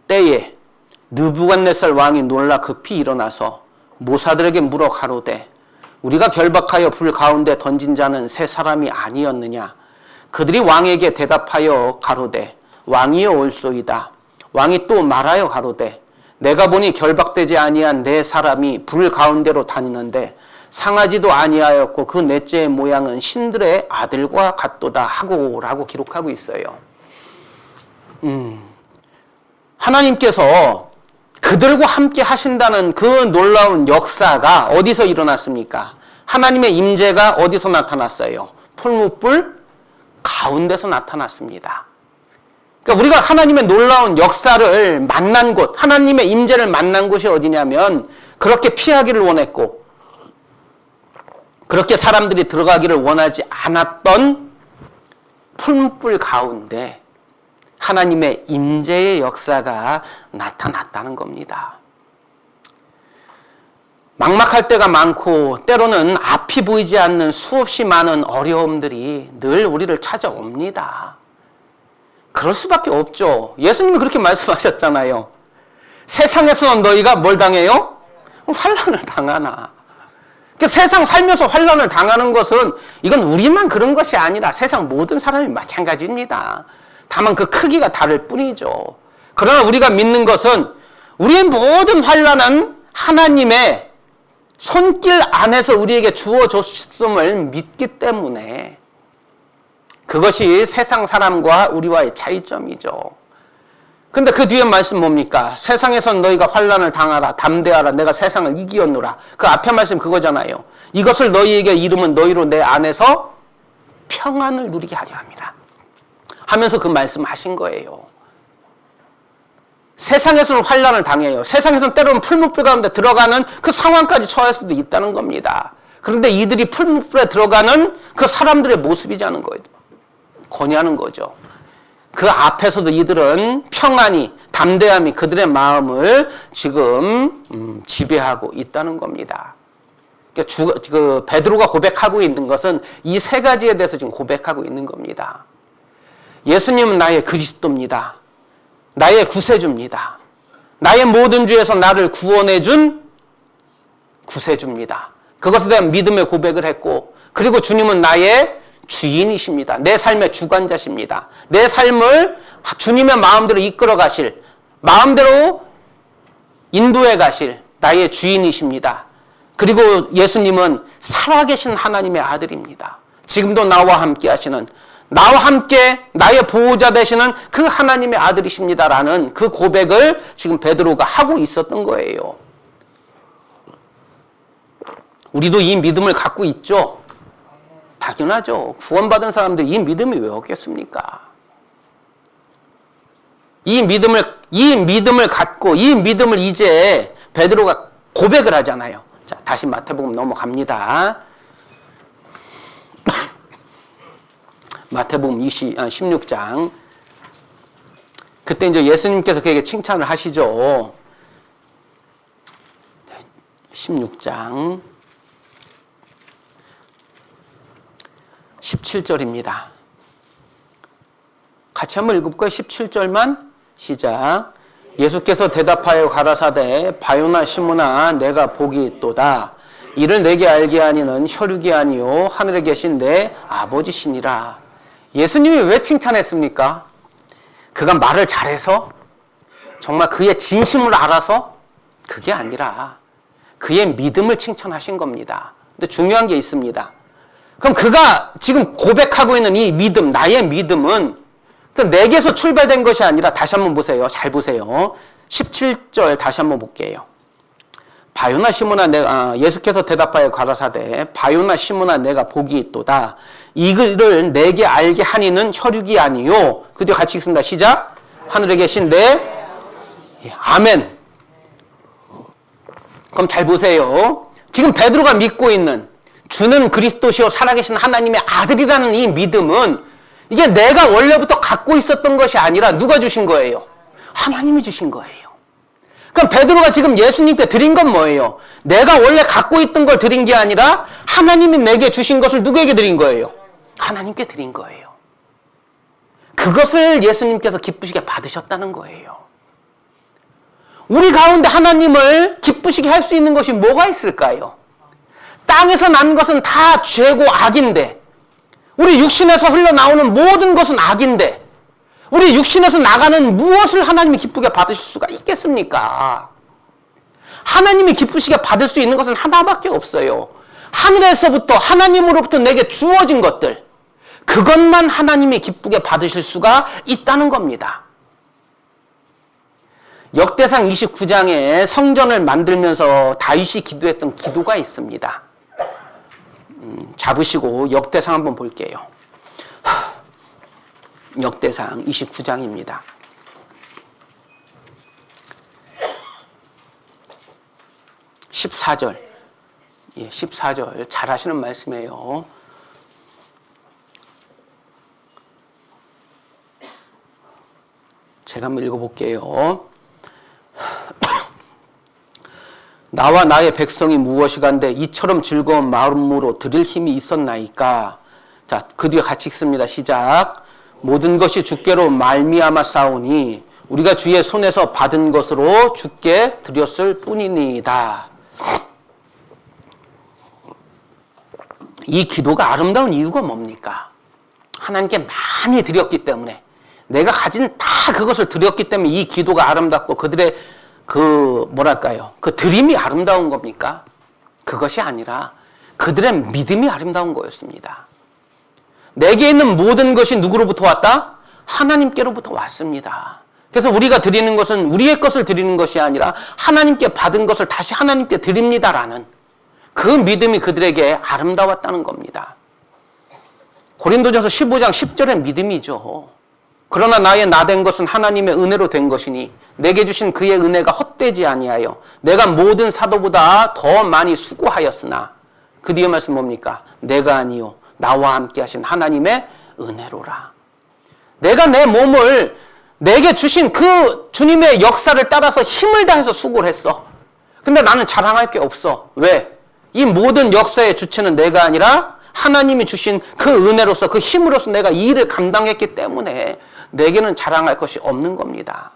A: 때에 느부갓네살 왕이 놀라 급히 일어나서 모사들에게 물어 가로되 우리가 결박하여 불 가운데 던진 자는 세 사람이 아니었느냐? 그들이 왕에게 대답하여 가로되 왕이여 올소이다. 왕이 또 말하여 가로되 내가 보니 결박되지 아니한 네 사람이 불 가운데로 다니는데 상하지도 아니하였고 그 넷째의 모양은 신들의 아들과 같도다 하고 라고 기록하고 있어요. 하나님께서 그들과 함께 하신다는 그 놀라운 역사가 어디서 일어났습니까? 하나님의 임재가 어디서 나타났어요? 풀무불 가운데서 나타났습니다. 그러니까 우리가 하나님의 놀라운 역사를 만난 곳, 하나님의 임재를 만난 곳이 어디냐면 그렇게 피하기를 원했고 그렇게 사람들이 들어가기를 원하지 않았던 풀무불 가운데 하나님의 임재의 역사가 나타났다는 겁니다. 막막할 때가 많고 때로는 앞이 보이지 않는 수없이 많은 어려움들이 늘 우리를 찾아옵니다. 그럴 수밖에 없죠. 예수님이 그렇게 말씀하셨잖아요. 세상에서는 너희가 뭘 당해요? 환난을 당하나. 그러니까 세상 살면서 환난을 당하는 것은 이건 우리만 그런 것이 아니라 세상 모든 사람이 마찬가지입니다. 다만 그 크기가 다를 뿐이죠. 그러나 우리가 믿는 것은 우리의 모든 환난은 하나님의 손길 안에서 우리에게 주어졌음을 믿기 때문에 그것이 세상 사람과 우리와의 차이점이죠. 근데 그 뒤에 말씀 뭡니까? 세상에선 너희가 환난을 당하라, 담대하라, 내가 세상을 이기었노라. 그 앞에 말씀 그거잖아요. 이것을 너희에게 이름은 너희로 내 안에서 평안을 누리게 하려 함이라. 하면서 그 말씀하신 거예요. 세상에서는 환난을 당해요. 세상에서는 때로는 풀무불 가운데 들어가는 그 상황까지 처할 수도 있다는 겁니다. 그런데 이들이 풀무불에 들어가는 그 사람들의 모습이자는 거예요. 권유하는 거죠. 그 앞에서도 이들은 평안이, 담대함이 그들의 마음을 지금 지배하고 있다는 겁니다. 그러니까 베드로가 고백하고 있는 것은 이 세 가지에 대해서 지금 고백하고 있는 겁니다. 예수님은 나의 그리스도입니다. 나의 구세주입니다. 나의 모든 죄에서 나를 구원해준 구세주입니다. 그것에 대한 믿음의 고백을 했고, 그리고 주님은 나의 주인이십니다. 내 삶의 주관자십니다. 내 삶을 주님의 마음대로 이끌어 가실, 마음대로 인도해 가실 나의 주인이십니다. 그리고 예수님은 살아계신 하나님의 아들입니다. 지금도 나와 함께 하시는, 나와 함께 나의 보호자 되시는 그 하나님의 아들이십니다라는 그 고백을 지금 베드로가 하고 있었던 거예요. 우리도 이 믿음을 갖고 있죠? 당연하죠. 구원받은 사람들이 이 믿음이 왜 없겠습니까? 이 믿음을 갖고 이 믿음을 이제 베드로가 고백을 하잖아요. 자, 다시 마태복음 넘어갑니다. 마태복음 16장. 그때 이제 예수님께서 그에게 칭찬을 하시죠. 16장 17절입니다. 같이 한번 읽어볼까요? 17절만 시작. 예수께서 대답하여 가라사대 바요나 시므나 내가 복이 있도다. 이를 내게 알게 하니는 혈육이 아니요 하늘에 계신 내 아버지시니라. 예수님이 왜 칭찬했습니까? 그가 말을 잘해서? 정말 그의 진심을 알아서? 그게 아니라 그의 믿음을 칭찬하신 겁니다. 근데 중요한 게 있습니다. 그럼 그가 지금 고백하고 있는 이 믿음, 나의 믿음은 내게서 출발된 것이 아니라, 다시 한번 보세요. 잘 보세요. 17절 다시 한번 볼게요. 바요나 시므나 내가, 예수께서 대답하여 가라사대 바요나 시므나 내가 복이 있도다. 이를 내게 알게 하니는 혈육이 아니요. 그 뒤에 같이 읽습니다. 시작. 하늘에 계신 내 아멘. 그럼 잘 보세요. 지금 베드로가 믿고 있는 주는 그리스도시요 살아계신 하나님의 아들이라는 이 믿음은 이게 내가 원래부터 갖고 있었던 것이 아니라 누가 주신 거예요? 하나님이 주신 거예요. 그럼 베드로가 지금 예수님께 드린 건 뭐예요? 내가 원래 갖고 있던 걸 드린 게 아니라 하나님이 내게 주신 것을 누구에게 드린 거예요? 하나님께 드린 거예요. 그것을 예수님께서 기쁘시게 받으셨다는 거예요. 우리 가운데 하나님을 기쁘시게 할 수 있는 것이 뭐가 있을까요? 땅에서 난 것은 다 죄고 악인데, 우리 육신에서 흘러나오는 모든 것은 악인데, 우리 육신에서 나가는 무엇을 하나님이 기쁘게 받으실 수가 있겠습니까? 하나님이 기쁘시게 받을 수 있는 것은 하나밖에 없어요. 하늘에서부터, 하나님으로부터 내게 주어진 것들, 그것만 하나님이 기쁘게 받으실 수가 있다는 겁니다. 역대상 29장에 성전을 만들면서 다윗이 기도했던 기도가 있습니다. 잡으시고 역대상 한번 볼게요. 역대상 29장입니다. 14절. 14절. 잘 하시는 말씀이에요. 제가 한번 읽어볼게요. 나와 나의 백성이 무엇이간데 이처럼 즐거운 마음으로 드릴 힘이 있었나이까. 자, 그 뒤에 같이 읽습니다. 시작. 모든 것이 주께로 말미암아 싸우니 우리가 주의 손에서 받은 것으로 주께 드렸을 뿐이니이다. 이 기도가 아름다운 이유가 뭡니까? 하나님께 많이 드렸기 때문에, 내가 가진 다 그것을 드렸기 때문에 이 기도가 아름답고 그들의 그 드림이 아름다운 겁니까? 그것이 아니라 그들의 믿음이 아름다운 거였습니다. 내게 있는 모든 것이 누구로부터 왔다? 하나님께로부터 왔습니다. 그래서 우리가 드리는 것은 우리의 것을 드리는 것이 아니라 하나님께 받은 것을 다시 하나님께 드립니다라는 그 믿음이 그들에게 아름다웠다는 겁니다. 고린도전서 15장 10절의 믿음이죠. 그러나 나의 나된 것은 하나님의 은혜로 된 것이니 내게 주신 그의 은혜가 헛되지 아니하여 내가 모든 사도보다 더 많이 수고하였으나, 그 뒤에 말씀 뭡니까? 내가 아니요 나와 함께 하신 하나님의 은혜로라. 내가 내 몸을 내게 주신 그 주님의 역사를 따라서 힘을 다해서 수고를 했어. 근데 나는 자랑할 게 없어. 왜? 이 모든 역사의 주체는 내가 아니라 하나님이 주신 그 은혜로서, 그 힘으로서 내가 이 일을 감당했기 때문에 내게는 자랑할 것이 없는 겁니다.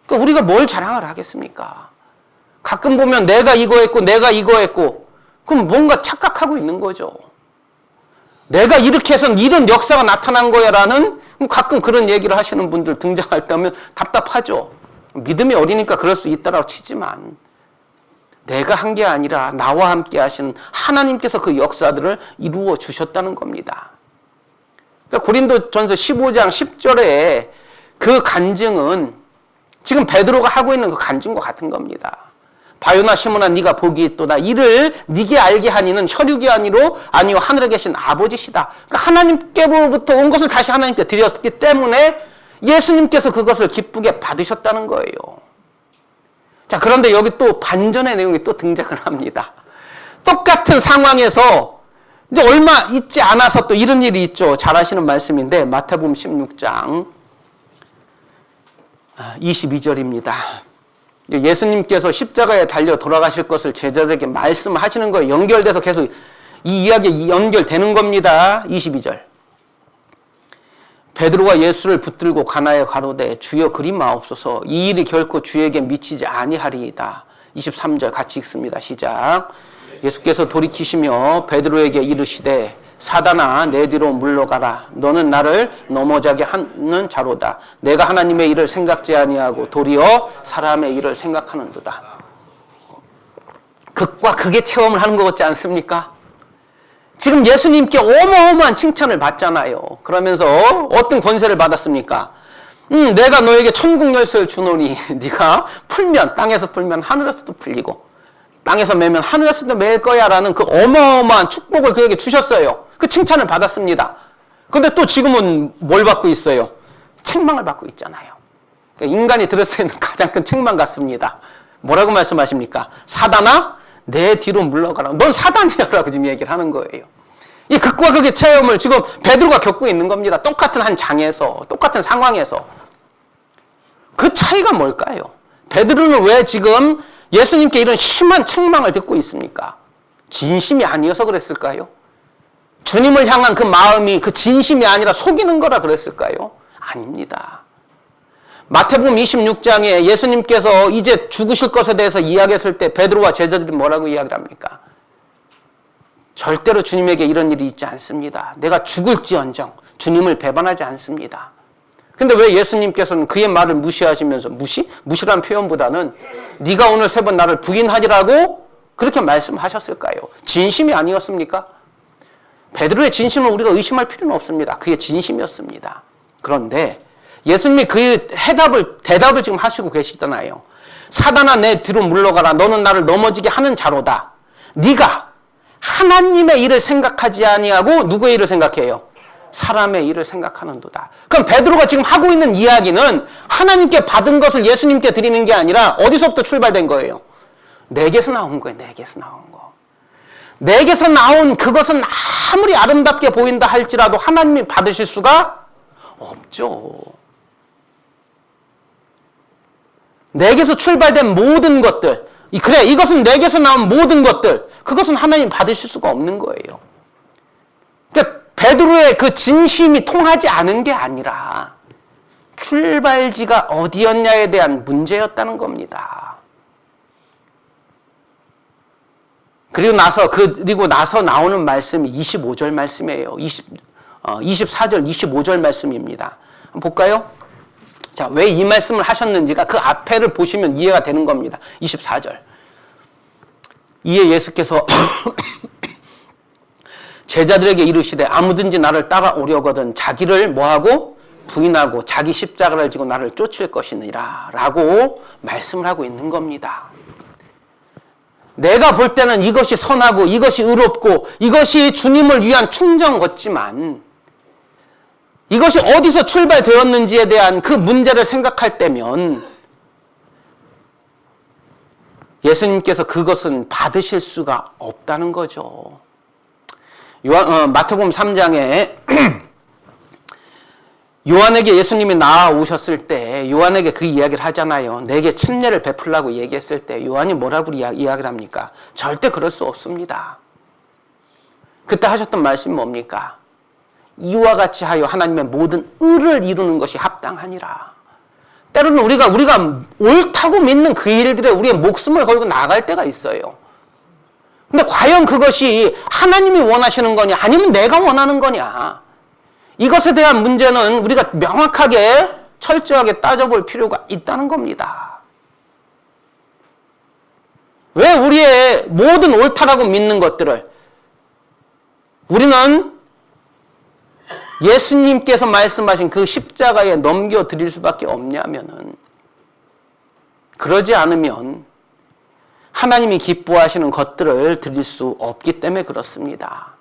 A: 그러니까 우리가 뭘 자랑을 하겠습니까? 가끔 보면 내가 이거 했고 내가 이거 했고, 그럼 뭔가 착각하고 있는 거죠. 내가 이렇게 해서 이런 역사가 나타난 거야 라는, 가끔 그런 얘기를 하시는 분들 등장할 때 하면 답답하죠. 믿음이 어리니까 그럴 수 있다라고 치지만, 내가 한 게 아니라 나와 함께 하신 하나님께서 그 역사들을 이루어 주셨다는 겁니다. 그러니까 고린도전서 15장 10절에 그 간증은 지금 베드로가 하고 있는 그 간증과 같은 겁니다. 바요나 시몬아 네가 복이 있도다. 이를 네게 알게 하니는 혈육이 아니요 하늘에 계신 아버지시다. 그러니까 하나님께로부터 온 것을 다시 하나님께 드렸기 때문에 예수님께서 그것을 기쁘게 받으셨다는 거예요. 자, 그런데 여기 또 반전의 내용이 또 등장을 합니다. 똑같은 상황에서 이제 얼마 있지 않아서 또 이런 일이 있죠. 잘 아시는 말씀인데 마태복음 16장 22절입니다. 예수님께서 십자가에 달려 돌아가실 것을 제자들에게 말씀하시는 거예요. 연결돼서 계속 이 이야기에 연결되는 겁니다. 22절. 베드로가 예수를 붙들고 가나에 가로되 주여 그리 마옵소서. 이 일이 결코 주에게 미치지 아니하리이다. 23절 같이 읽습니다. 시작. 예수께서 돌이키시며 베드로에게 이르시되 사단아 내 뒤로 물러가라. 너는 나를 넘어지게 하는 자로다. 내가 하나님의 일을 생각지 아니하고 도리어 사람의 일을 생각하는도다. 극과 극의 체험을 하는 것 같지 않습니까? 지금 예수님께 어마어마한 칭찬을 받잖아요. 그러면서 어떤 권세를 받았습니까? 내가 너에게 천국 열쇠를 주노니 네가 풀면, 땅에서 풀면 하늘에서도 풀리고 땅에서 매면 하늘에서도 맬 거야 라는 그 어마어마한 축복을 그에게 주셨어요. 그 칭찬을 받았습니다. 그런데 또 지금은 뭘 받고 있어요? 책망을 받고 있잖아요. 그러니까 인간이 들을 수 있는 가장 큰 책망 같습니다. 뭐라고 말씀하십니까? 사단아 내 뒤로 물러가라. 넌 사단이야 라고 지금 얘기를 하는 거예요. 이 극과 극의 체험을 지금 베드로가 겪고 있는 겁니다. 똑같은 한 장에서, 똑같은 상황에서. 그 차이가 뭘까요? 베드로는 왜 지금 예수님께 이런 심한 책망을 듣고 있습니까? 진심이 아니어서 그랬을까요? 주님을 향한 그 마음이 그 진심이 아니라 속이는 거라 그랬을까요? 아닙니다. 마태복음 26장에 예수님께서 이제 죽으실 것에 대해서 이야기했을 때 베드로와 제자들이 뭐라고 이야기를 합니까? 절대로 주님에게 이런 일이 있지 않습니다. 내가 죽을지언정 주님을 배반하지 않습니다. 근데 왜 예수님께서는 그의 말을 무시하시면서 무시라는 표현보다는 네가 오늘 3번 나를 부인하리라고 그렇게 말씀하셨을까요? 진심이 아니었습니까? 베드로의 진심을 우리가 의심할 필요는 없습니다. 그게 진심이었습니다. 그런데 예수님이 그 대답을 지금 하시고 계시잖아요. 사단아 내 뒤로 물러가라. 너는 나를 넘어지게 하는 자로다. 네가 하나님의 일을 생각하지 아니하고 누구의 일을 생각해요? 사람의 일을 생각하는도다. 그럼 베드로가 지금 하고 있는 이야기는 하나님께 받은 것을 예수님께 드리는 게 아니라 어디서부터 출발된 거예요? 내게서 나온 거예요. 내게서 나온 거. 내게서 나온 그것은 아무리 아름답게 보인다 할지라도 하나님이 받으실 수가 없죠. 내게서 출발된 모든 것들, 그래 이것은 내게서 나온 모든 것들, 그것은 하나님 받으실 수가 없는 거예요. 그러니까 베드로의 그 진심이 통하지 않은 게 아니라 출발지가 어디였냐에 대한 문제였다는 겁니다. 그리고 나서 나오는 말씀이 25절 말씀이에요. 24절, 25절 말씀입니다. 한번 볼까요? 자, 왜 이 말씀을 하셨는지가 그 앞에를 보시면 이해가 되는 겁니다. 24절. 이에 예수께서 제자들에게 이르시되 아무든지 나를 따라오려거든 자기를 뭐하고? 부인하고 자기 십자가를 지고 나를 쫓을 것이니라 라고 말씀을 하고 있는 겁니다. 내가 볼 때는 이것이 선하고 이것이 의롭고 이것이 주님을 위한 충정 같지만 이것이 어디서 출발되었는지에 대한 그 문제를 생각할 때면 예수님께서 그것은 받으실 수가 없다는 거죠. 마태복음 3장에 요한에게 예수님이 나아오셨을 때 요한에게 그 이야기를 하잖아요. 내게 침례를 베풀라고 얘기했을 때 요한이 뭐라고 이야기를 합니까? 절대 그럴 수 없습니다. 그때 하셨던 말씀이 뭡니까? 이와 같이 하여 하나님의 모든 의를 이루는 것이 합당하니라. 때로는 우리가 옳다고 믿는 그 일들에 우리의 목숨을 걸고 나아갈 때가 있어요. 근데 과연 그것이 하나님이 원하시는 거냐 아니면 내가 원하는 거냐, 이것에 대한 문제는 우리가 명확하게 철저하게 따져볼 필요가 있다는 겁니다. 왜 우리의 모든 옳다라고 믿는 것들을 우리는 예수님께서 말씀하신 그 십자가에 넘겨드릴 수밖에 없냐면은, 그러지 않으면 하나님이 기뻐하시는 것들을 드릴 수 없기 때문에 그렇습니다.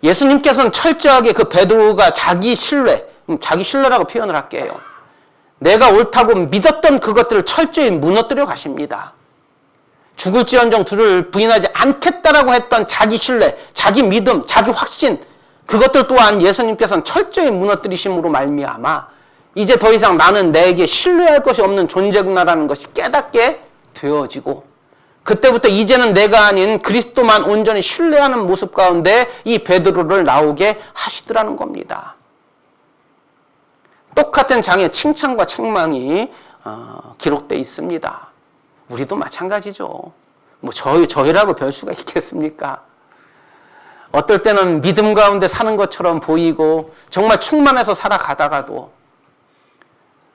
A: 예수님께서는 철저하게 그 베드로가 자기 신뢰라고 표현을 할게요. 내가 옳다고 믿었던 그것들을 철저히 무너뜨려 가십니다. 죽을지언정 주를 부인하지 않겠다라고 했던 자기 신뢰, 자기 믿음, 자기 확신, 그것들 또한 예수님께서는 철저히 무너뜨리심으로 말미암아 이제 더 이상 나는 내게 신뢰할 것이 없는 존재구나라는 것이 깨닫게 되어지고, 그때부터 이제는 내가 아닌 그리스도만 온전히 신뢰하는 모습 가운데 이 베드로를 나오게 하시더라는 겁니다. 똑같은 장에 칭찬과 책망이 기록되어 있습니다. 우리도 마찬가지죠. 뭐 저희라고 별 수가 있겠습니까? 어떨 때는 믿음 가운데 사는 것처럼 보이고 정말 충만해서 살아가다가도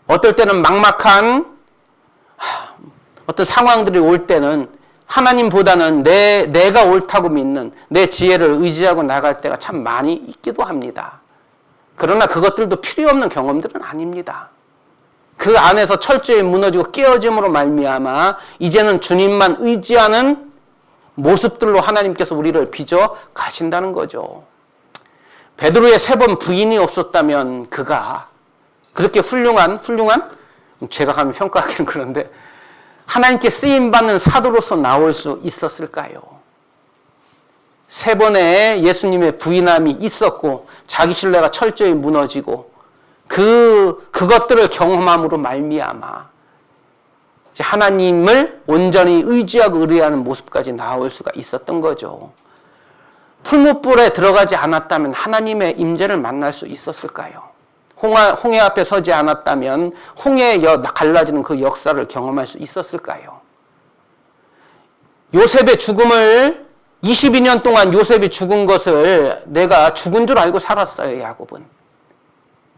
A: 어떨 때는 막막한 어떤 상황들이 올 때는 하나님보다는 내가 옳다고 믿는 내 지혜를 의지하고 나갈 때가 참 많이 있기도 합니다. 그러나 그것들도 필요 없는 경험들은 아닙니다. 그 안에서 철저히 무너지고 깨어짐으로 말미암아 이제는 주님만 의지하는 모습들로 하나님께서 우리를 빚어 가신다는 거죠. 베드로의 3번 부인이 없었다면 그가 그렇게 훌륭한 제가 감히 평가하기는 그런데 하나님께 쓰임받는 사도로서 나올 수 있었을까요? 3번의 예수님의 부인함이 있었고 자기 신뢰가 철저히 무너지고 그것들을 경험함으로 말미암아 하나님을 온전히 의지하고 의뢰하는 모습까지 나올 수가 있었던 거죠. 풀무불에 들어가지 않았다면 하나님의 임재를 만날 수 있었을까요? 홍해 앞에 서지 않았다면 홍해에 갈라지는 그 역사를 경험할 수 있었을까요? 요셉의 죽음을 22년 동안 요셉이 죽은 것을 내가 죽은 줄 알고 살았어요, 야곱은.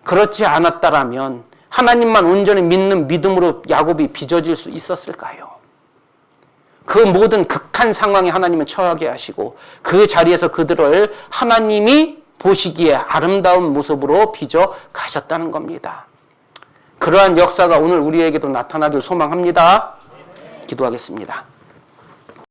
A: 그렇지 않았다라면 하나님만 온전히 믿는 믿음으로 야곱이 빚어질 수 있었을까요? 그 모든 극한 상황에 하나님은 처하게 하시고 그 자리에서 그들을 하나님이 보시기에 아름다운 모습으로 빚어 가셨다는 겁니다. 그러한 역사가 오늘 우리에게도 나타나길 소망합니다. 기도하겠습니다.